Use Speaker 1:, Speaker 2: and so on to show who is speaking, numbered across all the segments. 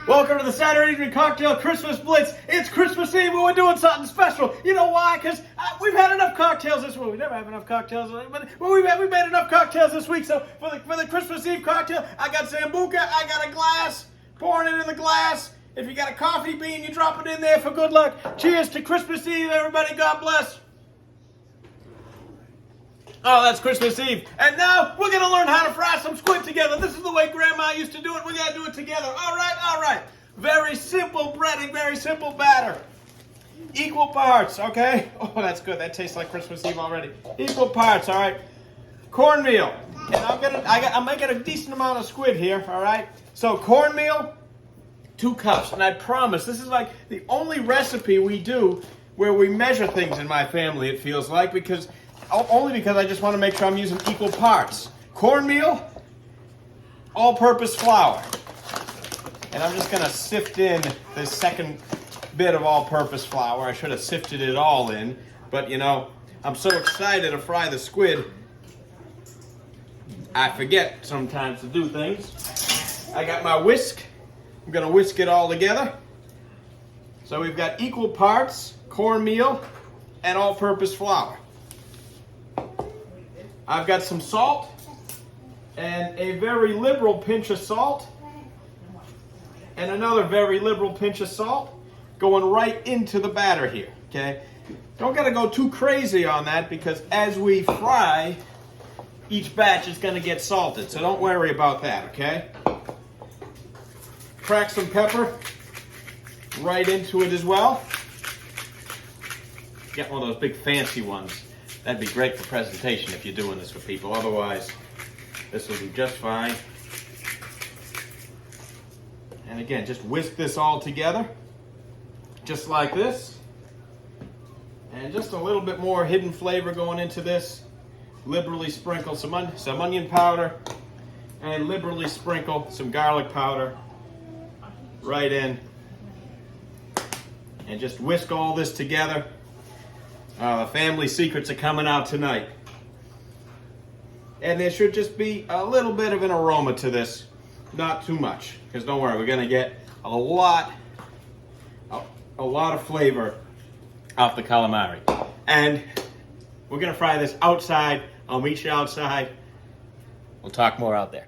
Speaker 1: Welcome to the Saturday Evening Cocktail Christmas Blitz. It's Christmas Eve and we're doing something special. You know why? Because we've had enough cocktails this week. We never have enough cocktails, but we've made enough cocktails this week. So for the Christmas Eve cocktail, I got Sambuca, I got a glass, pouring it in the glass. If you got a coffee bean, you drop it in there for good luck. Cheers to Christmas Eve, everybody. God bless. Oh, that's Christmas Eve. And now we're going to learn how to fry some squid together. This is the way Grandma used to do it. We're going to do it together. All right, all right. Very simple breading, very simple batter. Equal parts, okay? Oh, that's good. That tastes like Christmas Eve already. Equal parts, all right? Cornmeal. And I'm making a decent amount of squid here, all right? So cornmeal, 2 cups. And I promise, this is like the only recipe we do where we measure things in my family, it feels like, only because I just want to make sure I'm using equal parts. Cornmeal, all-purpose flour. And I'm just going to sift in the second bit of all-purpose flour. I should have sifted it all in, but you know, I'm so excited to fry the squid, I forget sometimes to do things. I got my whisk. I'm going to whisk it all together. So we've got equal parts cornmeal and all-purpose flour. I've got some salt and a very liberal pinch of salt and another very liberal pinch of salt going right into the batter here, okay? Don't gotta go too crazy on that because as we fry, each batch is gonna get salted, so don't worry about that, okay? Crack some pepper right into it as well. Get one of those big fancy ones. That'd be great for presentation if you're doing this for people. Otherwise, this will do just fine. And again, just whisk this all together, just like this. And just a little bit more hidden flavor going into this. Liberally sprinkle some onion powder and liberally sprinkle some garlic powder right in. And just whisk all this together. The family secrets are coming out tonight. And there should just be a little bit of an aroma to this. Not too much. Because don't worry, we're going to get a lot of flavor off the calamari. And we're going to fry this outside. I'll meet you outside. We'll talk more out there.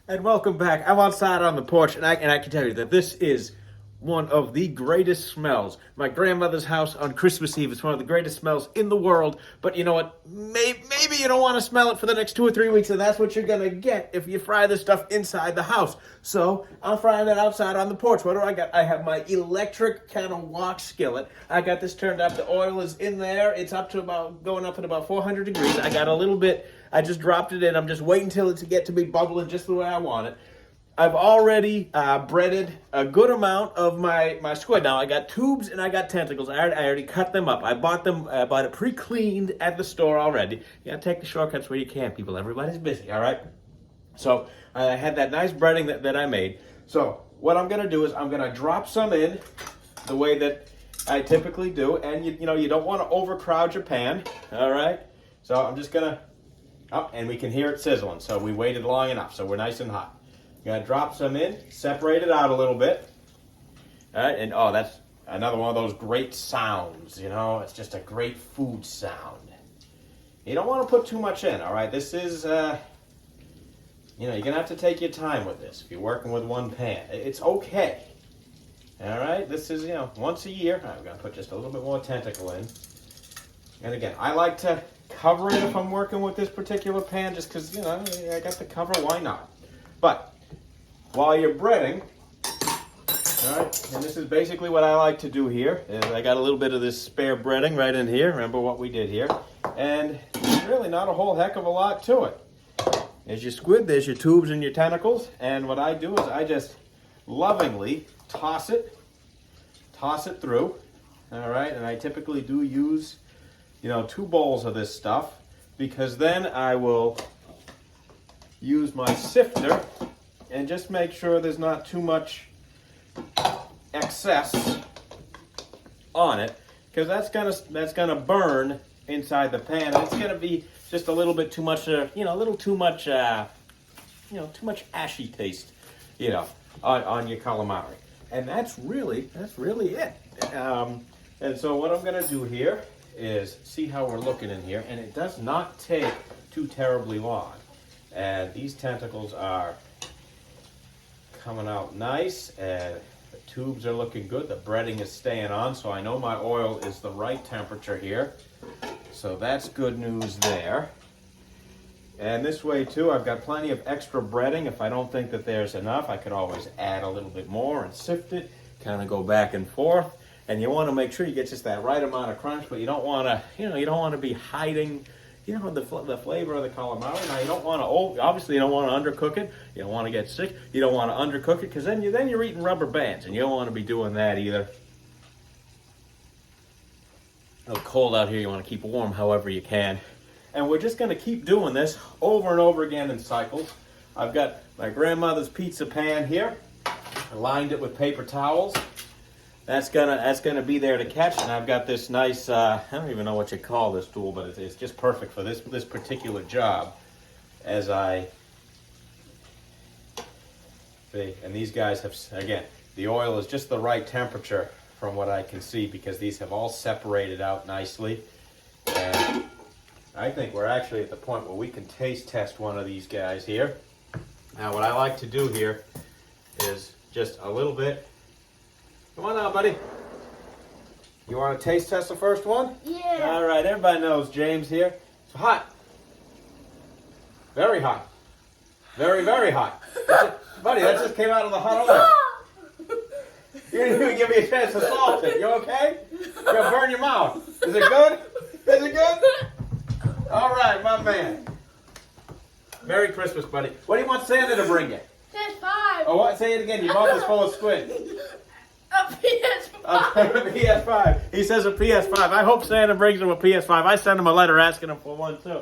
Speaker 1: And welcome back. I'm outside on the porch, and I can tell you that this is one of the greatest smells. My grandmother's house on Christmas Eve is one of the greatest smells in the world. But you know what? Maybe you don't want to smell it for the next 2 or 3 weeks, and that's what you're going to get if you fry this stuff inside the house. So I'm frying it outside on the porch. What do I got? I have my electric kind of wok skillet. I got this turned up. The oil is in there. It's up to going up at about 400 degrees. I got a little bit. I just dropped it in. I'm just waiting till it to get to be bubbling just the way I want it. I've already breaded a good amount of my squid. Now, I got tubes and I got tentacles. I already cut them up. I bought it pre-cleaned at the store already. You gotta take the shortcuts where you can, people. Everybody's busy, all right? So, I had that nice breading that I made. So, what I'm gonna do is I'm gonna drop some in the way that I typically do. And, you know, you don't want to overcrowd your pan, all right? So, I'm just gonna, and we can hear it sizzling. So, we waited long enough. So, we're nice and hot. You're going to drop some in, separate it out a little bit. All right, and oh, that's another one of those great sounds, you know. It's just a great food sound. You don't want to put too much in, all right? This is, you know, you're going to have to take your time with this if you're working with one pan. It's okay. All right, this is, you know, once a year. I'm going to put just a little bit more tentacle in. And again, I like to cover it if I'm working with this particular pan just because, you know, I got the cover, why not? But while you're breading, all right, and this is basically what I like to do here, is I got a little bit of this spare breading right in here. Remember what we did here. And there's really not a whole heck of a lot to it. There's your squid, there's your tubes and your tentacles. And what I do is I just lovingly toss it through. All right, and I typically do use, you know, 2 bowls of this stuff because then I will use my sifter and just make sure there's not too much excess on it, because that's gonna burn inside the pan. It's gonna be just a little bit too much, you know, a little too much, too much ashy taste, you know. on your calamari. And that's really it. And so what I'm gonna do here is see how we're looking in here, and it does not take too terribly long. And these tentacles are coming out nice, and the tubes are looking good. The breading is staying on, so I know my oil is the right temperature here. So that's good news there. And this way too, I've got plenty of extra breading. If I don't think that there's enough, I could always add a little bit more and sift it, kind of go back and forth. And you want to make sure you get just that right amount of crunch, but you don't want to, you don't want to be hiding, the flavor of the calamari. Now you don't want to, obviously you don't want to undercook it. You don't want to get sick. You don't want to undercook it, because then you're eating rubber bands, and you don't want to be doing that either. It's a little cold out here. You want to keep warm however you can. And we're just going to keep doing this over and over again in cycles. I've got my grandmother's pizza pan here. I lined it with paper towels. That's gonna be there to catch. And I've got this nice, I don't even know what you call this tool, but it's just perfect for this particular job. As I see, and these guys have, again, the oil is just the right temperature from what I can see, because these have all separated out nicely. And I think we're actually at the point where we can taste test one of these guys here. Now what I like to do here is just a little bit. Come on now, buddy. You want to taste test the first one?
Speaker 2: Yeah.
Speaker 1: All right, everybody knows James here. It's hot. Very hot. Very, very hot. Buddy, that just came out of the hot oil. You didn't even give me a chance to salt it. You okay? You're going to burn your mouth. Is it good? Is it good? All right, my man. Merry Christmas, buddy. What do you want Santa to bring you?
Speaker 2: PS5.
Speaker 1: Oh, what? Say it again. Your mouth is full of squid.
Speaker 2: A PS5.
Speaker 1: A PS5. He says a PS5. I hope Santa brings him a PS5. I sent him a letter asking him for one, too.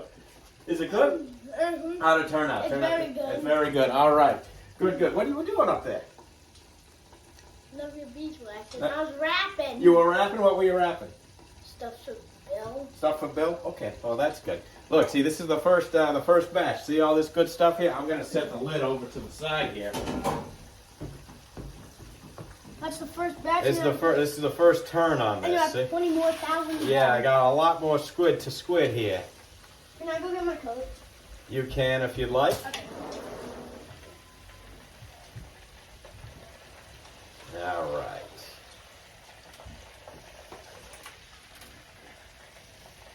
Speaker 1: Is it good?
Speaker 2: Mm-hmm.
Speaker 1: How'd it turn out?
Speaker 2: It's very good.
Speaker 1: It's very good. All right. Good, good. What are you doing up there?
Speaker 2: Love your beeswax. And I was rapping.
Speaker 1: You were rapping? What were you rapping?
Speaker 2: Stuff for Bill.
Speaker 1: Stuff for Bill? Okay. Well, that's good. Look, see, this is the first batch. See all this good stuff here? I'm going to set the lid over to the side here.
Speaker 2: That's the first batch.
Speaker 1: This is the first turn on
Speaker 2: And you
Speaker 1: this.
Speaker 2: have 20 more thousand.
Speaker 1: Yeah, I got a lot more squid here.
Speaker 2: Can I go get my coat?
Speaker 1: You can if you'd like.
Speaker 2: Okay.
Speaker 1: All right.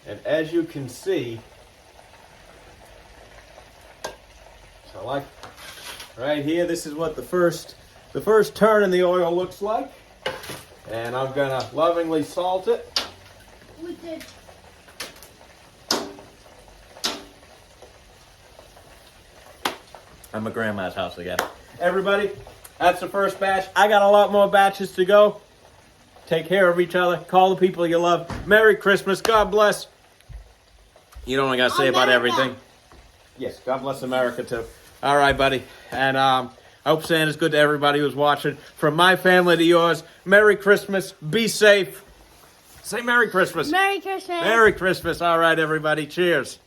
Speaker 1: And as you can see, so like right here, this is what the first turn in the oil looks like. And I'm gonna lovingly salt it.
Speaker 2: We did.
Speaker 1: I'm at Grandma's house again. Everybody, that's the first batch. I got a lot more batches to go. Take care of each other. Call the people you love. Merry Christmas. God bless. You know what I got to say about everything? Yes, God bless America too. All right, buddy. And I hope Santa's good to everybody who's watching. From my family to yours, Merry Christmas. Be safe. Say Merry Christmas.
Speaker 2: Merry Christmas.
Speaker 1: Merry Christmas. All right, everybody. Cheers.